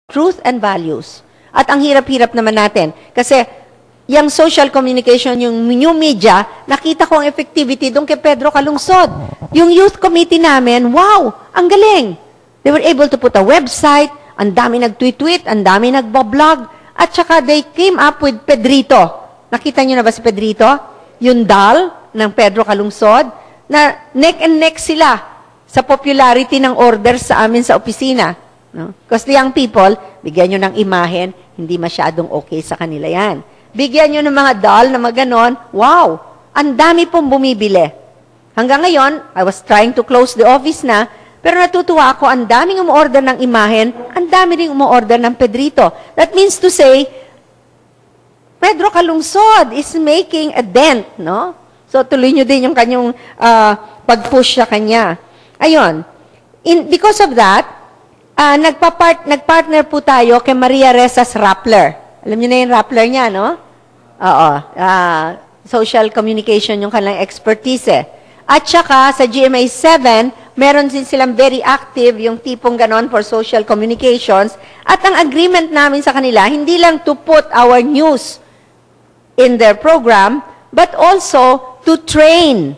truth and values. At ang hirap-hirap naman natin. Kasi, yung social communication, yung new media, nakita ko ang effectivity doon kay Pedro Calungsod. Yung youth committee namin, wow, ang galing. They were able to put a website, ang dami nag-tweet-tweet, ang dami nag-blog, at saka they came up with Pedrito. Nakita niyo na ba si Pedrito? Yung doll ng Pedro Calungsod, na neck and neck sila sa popularity ng order sa amin sa opisina. No? Because the young people, bigyan nyo ng imahen, hindi masyadong okay sa kanila yan. Bigyan nyo ng mga doll na mga ganon, wow, ang dami pong bumibili. Hanggang ngayon, I was trying to close the office na, pero natutuwa ako, ang daming umuorder ng imahen, ang dami rin umuorder ng Pedrito. That means to say, Pedro Calungsod is making a dent, no? So, tuloy nyo din yung kanyang pag-push sa kanya. Ayun. Because of that, nagpartner po tayo kay Maria Rezas Rappler. Alam niyo na yung Rappler niya, no? Oo. Social communication yung kanilang expertise eh. At saka, sa GMA 7, meron din silang very active yung tipong ganon for social communications. At ang agreement namin sa kanila, hindi lang to put our news in their program, but also to train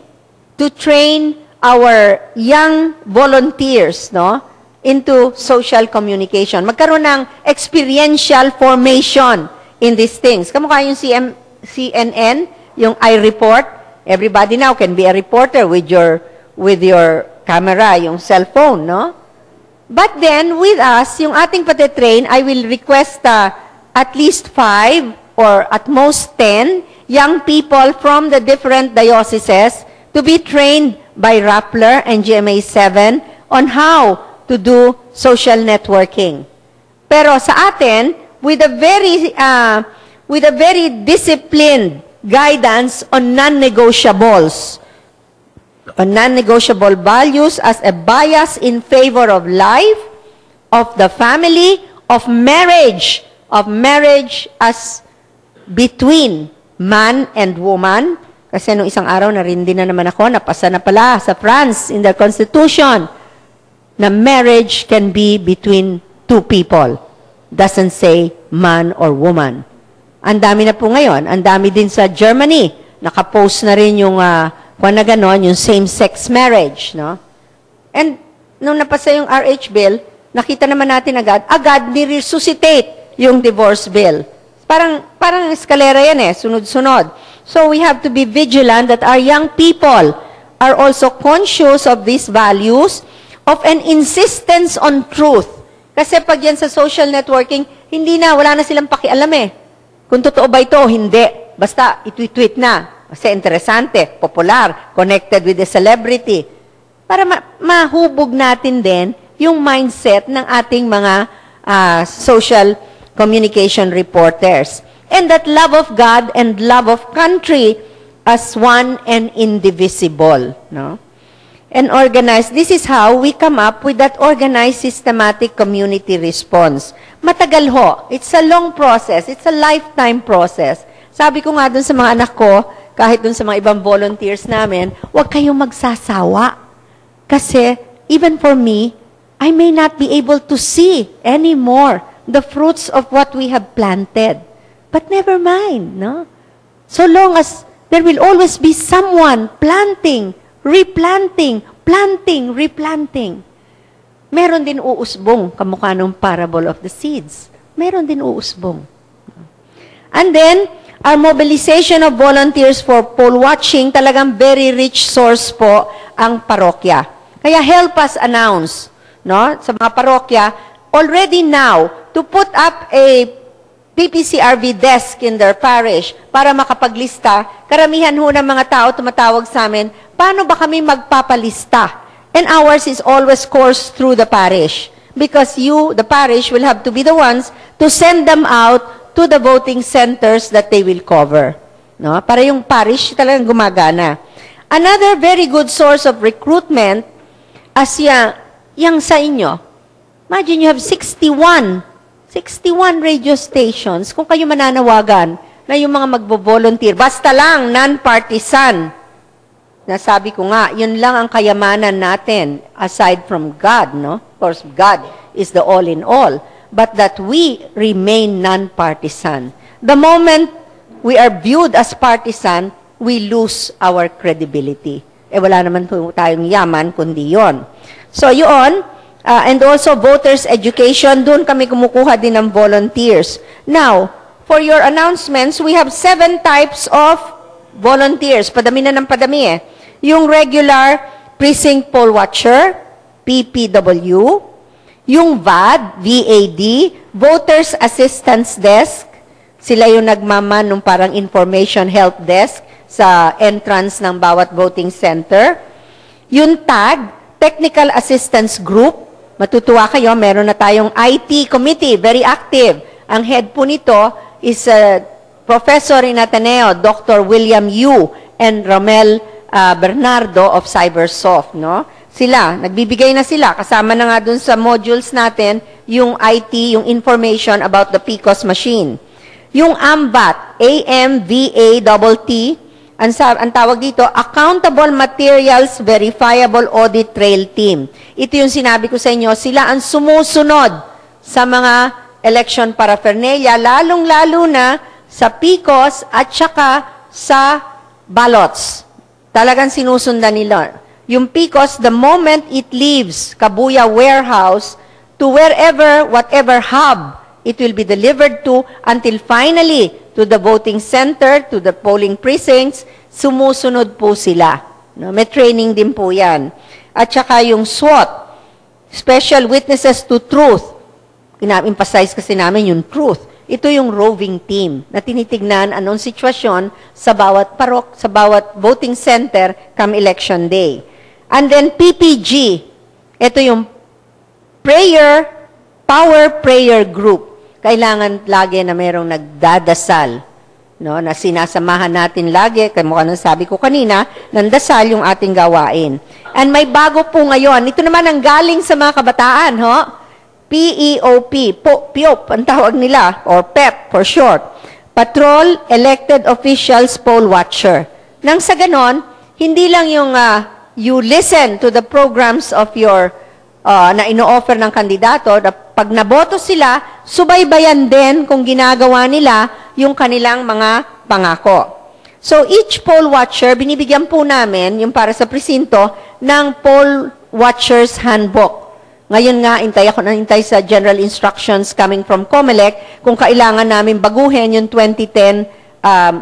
our young volunteers, no, into social communication. Magkaroon ng experiential formation in these things. Kamukha yung CNN, yung iReport. Everybody now can be a reporter with your camera, yung cellphone, no? But then, with us, yung ating pati-train, I will request at least 5 or at most 10 young people from the different dioceses to be trained by Rappler and GMA 7 on how to do social networking. Pero sa atin, with a very disciplined guidance on non-negotiables. On non-negotiable values as a bias in favor of life, of the family, of marriage as between man and woman. Kasi nung isang araw, narindi na naman ako, napasa na pala sa France in their constitution, na marriage can be between two people. Doesn't say man or woman. Ang dami na po ngayon. Ang dami din sa Germany. Nakapost na rin yung, kung na ganon, yung same-sex marriage. No? And nung napasa yung RH bill, nakita naman natin agad ni-resuscitate yung divorce bill. Parang eskalera yan eh, sunod-sunod. So we have to be vigilant that our young people are also conscious of these values, of an insistence on truth. Kasi pag yan sa social networking, wala na silang pakialam eh. Kung totoo ba ito, hindi. Basta itweet na. Kasi interesante, popular, connected with the celebrity. Para mahubog natin din yung mindset ng ating mga social communication reporters. And that love of God and love of country as one and indivisible. No? And organized, this is how we come up with that organized systematic community response. Matagal ho. It's a long process. It's a lifetime process. Sabi ko nga dun sa mga anak ko, kahit dun sa mga ibang volunteers namin, huwag kayong magsasawa. Kasi, even for me, I may not be able to see anymore the fruits of what we have planted. But never mind, no? So long as there will always be someone planting, replanting, planting, replanting. Meron din uusbong, kamukha ng parable of the seeds. Meron din uusbong. And then, our mobilization of volunteers for poll watching, talagang very rich source po ang parokya. Kaya help us announce, no, sa mga parokya, already now, to put up a PPCRV desk in their parish para makapaglista. Karamihan ho ng mga tao tumatawag sa amin, paano ba kami magpapalista? And ours is always coursed through the parish. Because you, the parish, will have to be the ones to send them out to the voting centers that they will cover. No? Para yung parish talagang gumagana. Another very good source of recruitment as yung sa inyo. Imagine you have 61 radio stations. Kung kayo mananawagan na yung mga magbo-volunteer, basta lang, non-partisan. Nasabi ko nga, yun lang ang kayamanan natin aside from God, no? Of course, God is the all in all. but that we remain non-partisan. The moment we are viewed as partisan, we lose our credibility. Wala naman po tayong yaman, kundi yon. So, yun. And also, voters' education, doon kami kumukuha din ng volunteers. Now, for your announcements, we have 7 types of volunteers. Padami na ng padami eh. Yung regular precinct poll watcher, PPW. Yung VAD, VAD, Voters Assistance Desk. Sila yung nagmaman ng parang information help desk sa entrance ng bawat voting center. Yung TAG, Technical Assistance Group. Matutuwa kayo, meron na tayong IT committee, very active. Ang head po nito is Professor in Ateneo, Dr. William Yu and Romel Bernardo of Cybersoft. No? Sila, nagbibigay na sila. Kasama na nga dun sa modules natin yung IT, yung information about the PCOS machine. Yung AMVAT, AMVATT, ang tawag dito, Accountable Materials Verifiable Audit Trail Team. Ito yung sinabi ko sa inyo, sila ang sumusunod sa mga election paraphernalia, lalong-lalo na sa PCOS at saka sa ballots. Talagang sinusundan nila. Yung PCOS, the moment it leaves Kabuya Warehouse to wherever, whatever hub it will be delivered to until finally to the voting center, to the polling precincts, sumusunod po sila. No? May training din po yan. At saka yung SWOT, Special Witnesses to Truth. Ina-emphasize kasi namin yung truth. Ito yung roving team na tinitignan anong sitwasyon sa bawat parok, sa bawat voting center come election day. And then PPG, ito yung Power Prayer Group. Kailangan lagi na mayroong nagdadasal, no, na sinasamahan natin lagi, kaya mukha nang sabi ko kanina, nandasal yung ating gawain. And may bago po ngayon, ito naman ang galing sa mga kabataan, ho? PEOP, POP ang tawag nila, or PEP for short. Patrol Elected Officials Poll Watcher. Nang sa ganon, hindi lang yung you listen to the programs of your na ino-offer ng kandidato, na pag naboto sila, subaybayan din kung ginagawa nila yung kanilang mga pangako. So, each poll watcher, binibigyan po namin, yung para sa presinto, ng poll watcher's handbook. Ngayon nga, intay sa general instructions coming from COMELEC kung kailangan namin baguhin yung 2010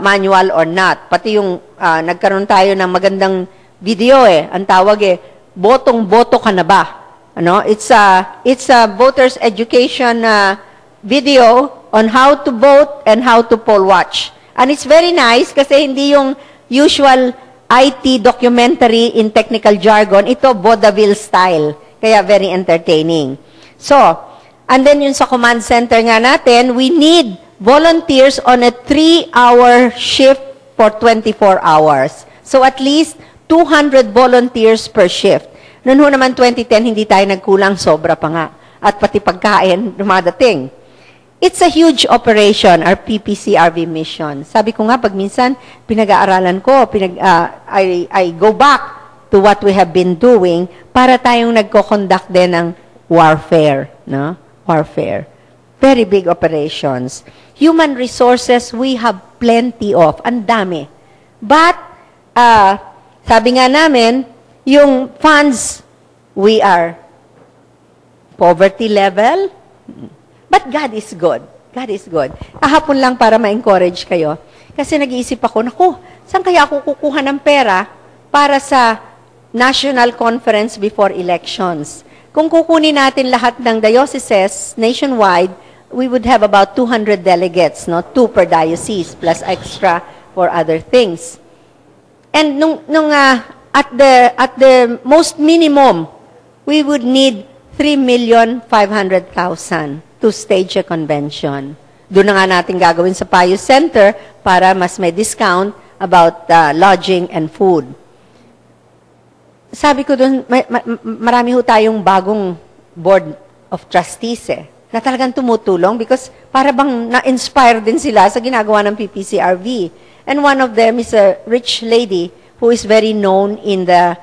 manual or not. Pati yung nagkaroon tayo ng magandang video ang tawag botong-boto ka na ba? Ano? It's a voters education video on how to vote and how to poll watch. And it's very nice kasi hindi yung usual IT documentary in technical jargon. Ito, vaudeville style. Kaya very entertaining. So, and then yun sa command center nga natin, we need volunteers on a 3-hour shift for 24 hours. So, at least 200 volunteers per shift. Noon ho naman 2010, hindi tayo nagkulang, sobra pa nga. At pati pagkain, dumadating. It's a huge operation, our PPCRV mission. Sabi ko nga, pag minsan, pinag-aaralan ko, I go back to what we have been doing para tayong nagko-conduct din ng warfare. No? Warfare. Very big operations. Human resources, we have plenty of. Ang dami. But, sabi nga namin, yung funds, we are poverty level. But God is good. God is good. Kahapon lang para ma-encourage kayo. Kasi nag-iisip ako, naku, saan kaya ako kukuha ng pera para sa national conference before elections? Kung kukunin natin lahat ng dioceses nationwide, we would have about 200 delegates, no? 2 per diocese, plus extra for other things. And at the most minimum, we would need 3,500,000 to stage a convention. Doon na nga natin gagawin sa Pius Center para mas may discount about lodging and food. Sabi ko doon, marami ho tayong bagong board of trustees na talagang tumutulong because para bang na-inspire din sila sa ginagawa ng PPCRV. And one of them is a rich lady who is very known in the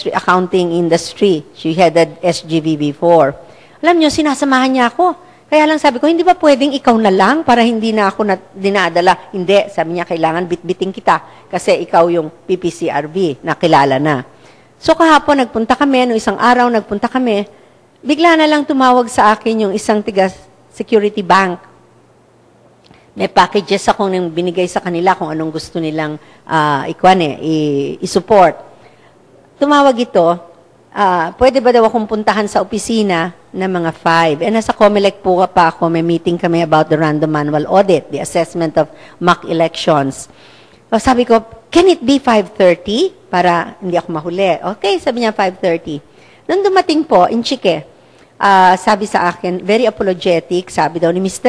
accounting industry. She headed SGV before. Alam nyo, sinasamahan niya ako. Kaya lang sabi ko, hindi ba pwedeng ikaw na lang para hindi na ako dinadala? Hindi, sabi niya, kailangan bitbiting kita kasi ikaw yung PPCRB na kilala na. So kahapon nagpunta kami, no isang araw nagpunta kami, bigla na lang tumawag sa akin yung isang tiga security bank. May packages akong binigay sa kanila kung anong gusto nilang i-support. Tumawag ito, pwede ba daw akong puntahan sa opisina ng mga 5? And nasa COMELEC po pa ako, may meeting kami about the random manual audit, the assessment of mock elections. Sabi ko, can it be 5:30? Para hindi ako mahuli. Okay, sabi niya 5:30. Nung dumating po, in Chike, sabi sa akin, very apologetic, sabi daw ni Mr.